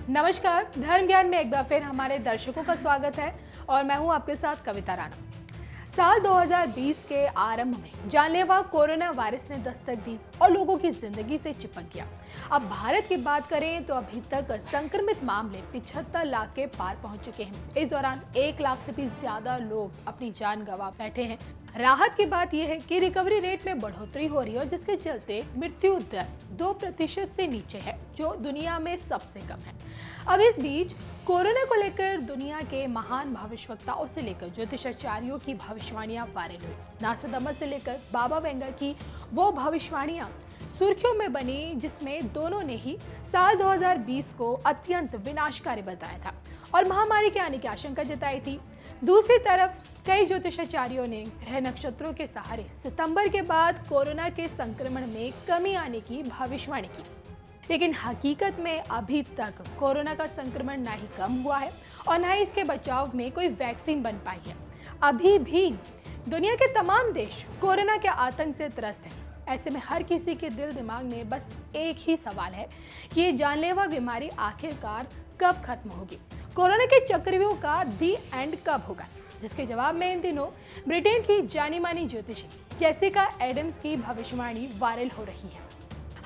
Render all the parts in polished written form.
नमस्कार, धर्म ज्ञान में एक बार फिर हमारे दर्शकों का स्वागत है और मैं हूं आपके साथ कविता राणा। साल 2020 के आरंभ में जानलेवा कोरोना वायरस ने दस्तक दी और लोगों की जिंदगी से चिपक गया। अब भारत की बात करें तो अभी तक संक्रमित मामले 75 लाख के पार पहुंच चुके हैं। इस दौरान 1 लाख से भी ज्यादा लोग अपनी जान गंवा बैठे हैं। राहत की बात यह है कि रिकवरी रेट में बढ़ोतरी हो रही है और जिसके चलते मृत्यु दर 2% से नीचे है, जो दुनिया में सबसे कम है। अब इस बीच कोरोना को लेकर दुनिया के महान भविष्यवक्ताओं से लेकर ज्योतिषाचार्यों की भविष्यवाणियां वायरल हुई। नास्ट्राडामस से लेकर बाबा वेंगा की वो भविष्यवाणियां सुर्खियों में बनी, जिसमें दोनों ने ही साल 2020 को अत्यंत विनाशकारी बताया था और महामारी के आने की आशंका जताई थी। दूसरी तरफ कई ज्योतिषाचार्यों ने ग्रह नक्षत्रों के सहारे सितंबर के बाद कोरोना के संक्रमण में कमी आने की भविष्यवाणी की, लेकिन हकीकत में अभी तक कोरोना का संक्रमण ना ही कम हुआ है और ना ही इसके बचाव में कोई वैक्सीन बन पाई है। अभी भी दुनिया के तमाम देश कोरोना के आतंक से त्रस्त हैं। ऐसे में हर किसी के दिल दिमाग में बस एक ही सवाल है कि ये जानलेवा बीमारी आखिरकार कब खत्म होगी, कोरोना के चक्रव्यूह का दी एंड कब होगा, जिसके जवाब में इन दिनों ब्रिटेन की जानी मानी ज्योतिषी जेसिका एडम्स की भविष्यवाणी वायरल हो रही है।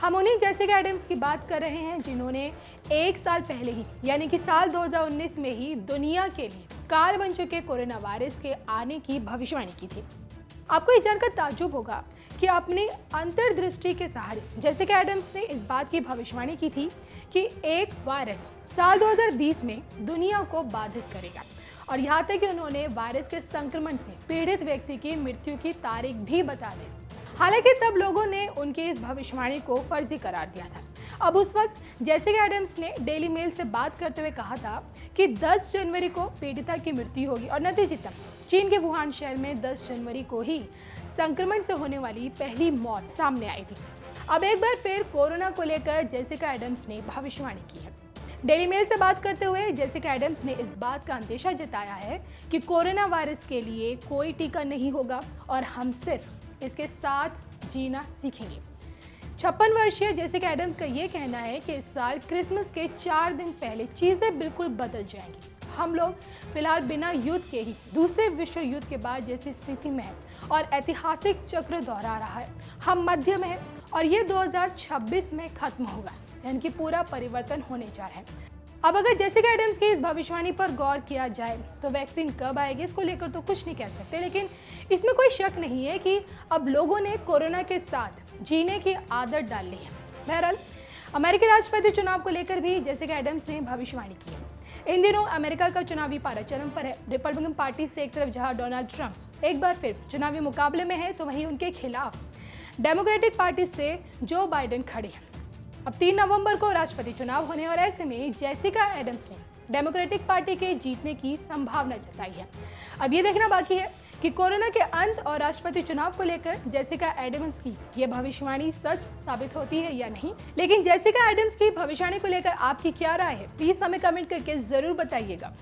हम उन्हीं जेसिका एडम्स की बात कर रहे हैं जिन्होंने 1 साल पहले ही यानी कि साल 2019 में ही दुनिया के लिए काल बन चुके कोरोना वायरस के आने की भविष्यवाणी की थी। आपको ये जानकर ताज्जुब होगा कि अपनी अंतर्दृष्टि के सहारे जेसिका एडम्स ने इस बात की भविष्यवाणी की थी कि एक वायरस साल 2020 में दुनिया को बाधित करेगा और यहाँ तक कि उन्होंने वायरस के संक्रमण से पीड़ित व्यक्ति की मृत्यु की तारीख भी बता दी। हालांकि तब लोगों ने उनकी इस भविष्यवाणी को फर्जी करार दिया था। अब उस वक्त जेसिका एडम्स ने डेली मेल से बात करते हुए कहा था कि 10 जनवरी को पीड़िता की मृत्यु होगी और नतीजतन चीन के वुहान शहर में 10 जनवरी को ही संक्रमण से होने वाली पहली मौत सामने आई थी। अब एक बार फिर कोरोना को लेकर जेसिका एडम्स ने भविष्यवाणी की है। डेली मेल से बात करते हुए जेसिका एडम्स ने इस बात का अंदेशा जताया है कि कोरोना वायरस के लिए कोई टीका नहीं होगा और हम सिर्फ इसके साथ जीना सीखेंगे। 56 वर्षीय जेसिका एडम्स का ये कहना है कि इस साल क्रिसमस के 4 दिन पहले चीजें बिल्कुल बदल जाएंगी। हम लोग फिलहाल बिना युद्ध के ही दूसरे विश्व युद्ध के बाद जैसी स्थिति में है और ऐतिहासिक चक्र दोहरा रहा है। हम मध्य में हैं और ये 2026 में खत्म होगा, यानी कि पूरा परिवर्तन होने जा रहा है। अब अगर जेसिका एडम्स की इस भविष्यवाणी पर गौर किया जाए तो वैक्सीन कब आएगी इसको लेकर तो कुछ नहीं कह सकते, लेकिन इसमें कोई शक नहीं है कि अब लोगों ने कोरोना के साथ जीने की आदत डाल ली है। बहरहाल अमेरिकी राष्ट्रपति चुनाव को लेकर भी जेसिका एडम्स ने भविष्यवाणी की है। इन दिनों अमेरिका का चुनावी पारा चरम पर है। रिपब्लिकन पार्टी से एक तरफ जहां डोनाल्ड ट्रंप एक बार फिर चुनावी मुकाबले में है, तो वहीं उनके खिलाफ डेमोक्रेटिक पार्टी से जो बाइडेन खड़े हैं। अब 3 नवंबर को राष्ट्रपति चुनाव होने और ऐसे में जेसिका एडम्स ने डेमोक्रेटिक पार्टी के जीतने की संभावना जताई है। अब ये देखना बाकी है कि कोरोना के अंत और राष्ट्रपति चुनाव को लेकर जेसिका एडम्स की ये भविष्यवाणी सच साबित होती है या नहीं। लेकिन जेसिका एडम्स की भविष्यवाणी को लेकर आपकी क्या राय है, प्लीज हमें कमेंट करके जरूर बताइएगा।